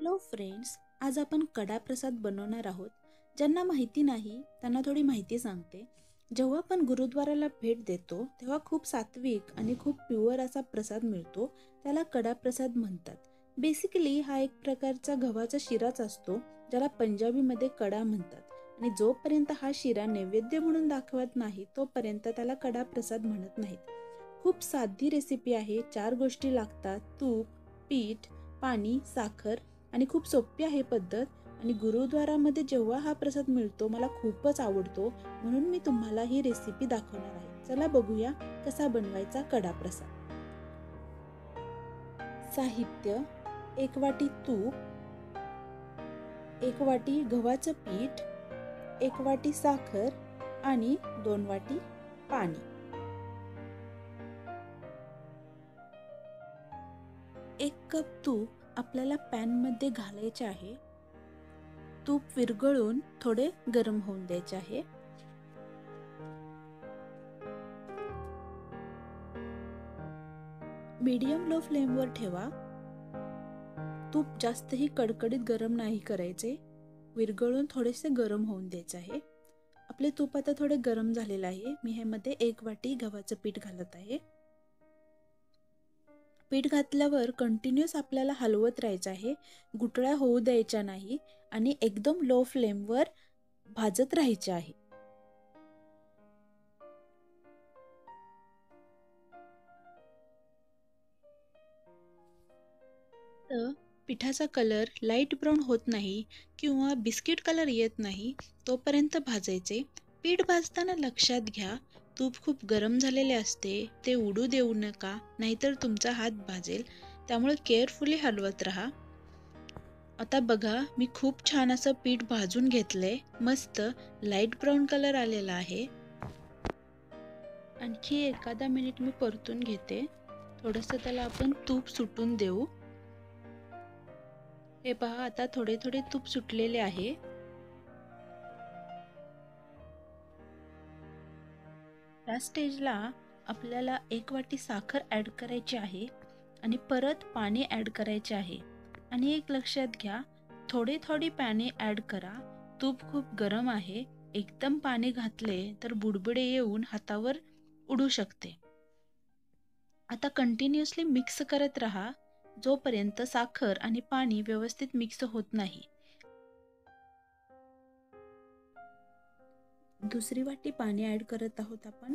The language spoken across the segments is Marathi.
हॅलो फ्रेंड्स, आज आपण कडा प्रसाद बनवणार आहोत. ज्यांना माहिती नाही त्यांना थोडी माहिती सांगते. जेव्हा आपण गुरुद्वाराला भेट देतो तेव्हा खूप सात्विक आणि खूप प्युअर असा प्रसाद मिळतो. त्याला कडा प्रसाद म्हणतात. बेसिकली हा एक प्रकारचा गव्हाचा शिराच असतो, ज्याला पंजाबीमध्ये कडा म्हणतात. आणि जोपर्यंत हा शिरा नैवेद्य म्हणून दाखवत नाही तोपर्यंत त्याला कडा प्रसाद म्हणत नाहीत. खूप साधी रेसिपी आहे. 4 गोष्टी लागतात: तूप, पीठ, पाणी, साखर आणि खूप सोपी आहे पद्धत. आणि गुरुद्वारामध्ये जेव्हा हा प्रसाद मिळतो मला खूपच आवडतो, म्हणून मी तुम्हाला ही रेसिपी दाखवणार आहे. चला बघूया कसा बनवायचा कडा प्रसाद. साहित्य: 1 वाटी तूप, 1 वाटी गव्हाचं पीठ, 1 वाटी साखर आणि 2 वाटी पाणी. 1 कप तूप आपल्याला पॅनमध्ये घालायचे आहे. तूप विरघळून थोडे गरम होऊन द्यायचे आहे. मीडियम लो फ्लेमवर ठेवा. तूप जास्तही कडकडीत गरम नाही करायचे. विरघळून थोडेसे गरम होऊन द्यायचे आहे. आपले तूप आता थोडे गरम झालेले आहे. मी ह्यामध्ये 1 वाटी गव्हाचं पीठ घालत आहे. पीठ घातल्यावर कंटिन्यूअस आपल्याला हलवत राहायचं आहे. गुठळ्या होऊ द्यायच्या नाही आणि एकदम लो फ्लेमवर भाजत राहायचे आहे. तर पिठाचा कलर लाईट ब्राऊन होत नाही किंवा बिस्किट कलर येत नाही तोपर्यंत भाजायचे. पीठ भाजताना लक्षात घ्या, तूप खूप गरम झालेले असते, ते उडू देऊ नका, नाहीतर तुमचा हात भाजेल. त्यामुळे केअरफुली हलवत राहा. आता बघा, मी खूप छान असं पीठ भाजून घेतलंय. मस्त लाईट ब्राऊन कलर आलेला आहे. आणखी एखादा मिनिट मी परतून घेते. थोडंसं त्याला आपण तूप सुटून देऊ. हे पहा, आता थोडे थोडे तूप सुटलेले आहे. या स्टेजला आपल्याला 1 वाटी साखर ॲड करायची आहे आणि परत पाणी ॲड करायचे आहे. आणि एक लक्षात घ्या, थोडी थोडी पाणी ॲड करा. तूप खूप गरम आहे. एकदम पाणी घातले तर बुडबुडे येऊन हातावर उडू शकते. आता कंटिन्युअसली मिक्स करत राहा जोपर्यंत साखर आणि पाणी व्यवस्थित मिक्स होत नाही. दुसरी वाटी पाणी ॲड करत आहोत आपण.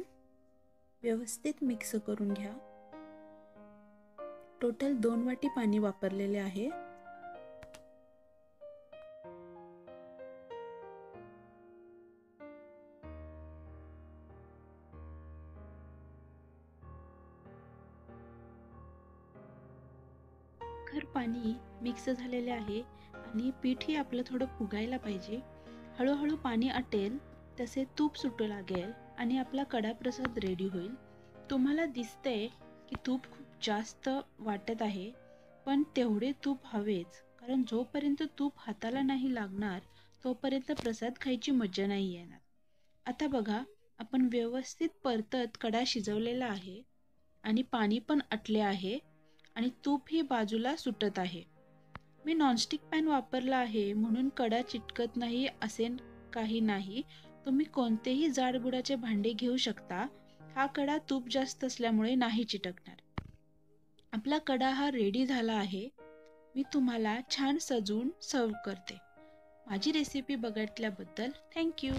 व्यवस्थित मिक्स करून घ्या. टोटल 2 वाटी पाणी वापरलेले आहे. साखर पाणी मिक्स झालेले आहे आणि पीठही आपलं थोडं फुगायला पाहिजे. हळूहळू पाणी आटेल तसे तूप सुटू लागेल आणि आपला कडा प्रसाद रेडी होईल. तुम्हाला दिसतंय की तूप खूप जास्त वाटत आहे, पण तेवढे तूप हवेच, कारण जोपर्यंत तूप हाताला नाही लागणार तोपर्यंत प्रसाद खायची मजा नाही येणार. आता बघा, आपण व्यवस्थित परतत कडा शिजवलेला आहे आणि पाणी पण आटले आहे आणि तूप ही बाजूला सुटत आहे. मी नॉनस्टिक पॅन वापरला आहे म्हणून कडा चिटकत नाही असे काही नाही. तुम्ही कोणतेही जाड बुडाचे भांडे घेऊ शकता. हा कडा तूप जास्त असल्यामुळे नाही चिटकणार. आपला कडा हा रेडी झाला आहे. मी तुम्हाला छान सजवून सर्व करते. माझी रेसिपी बघितल्याबद्दल थँक्यू.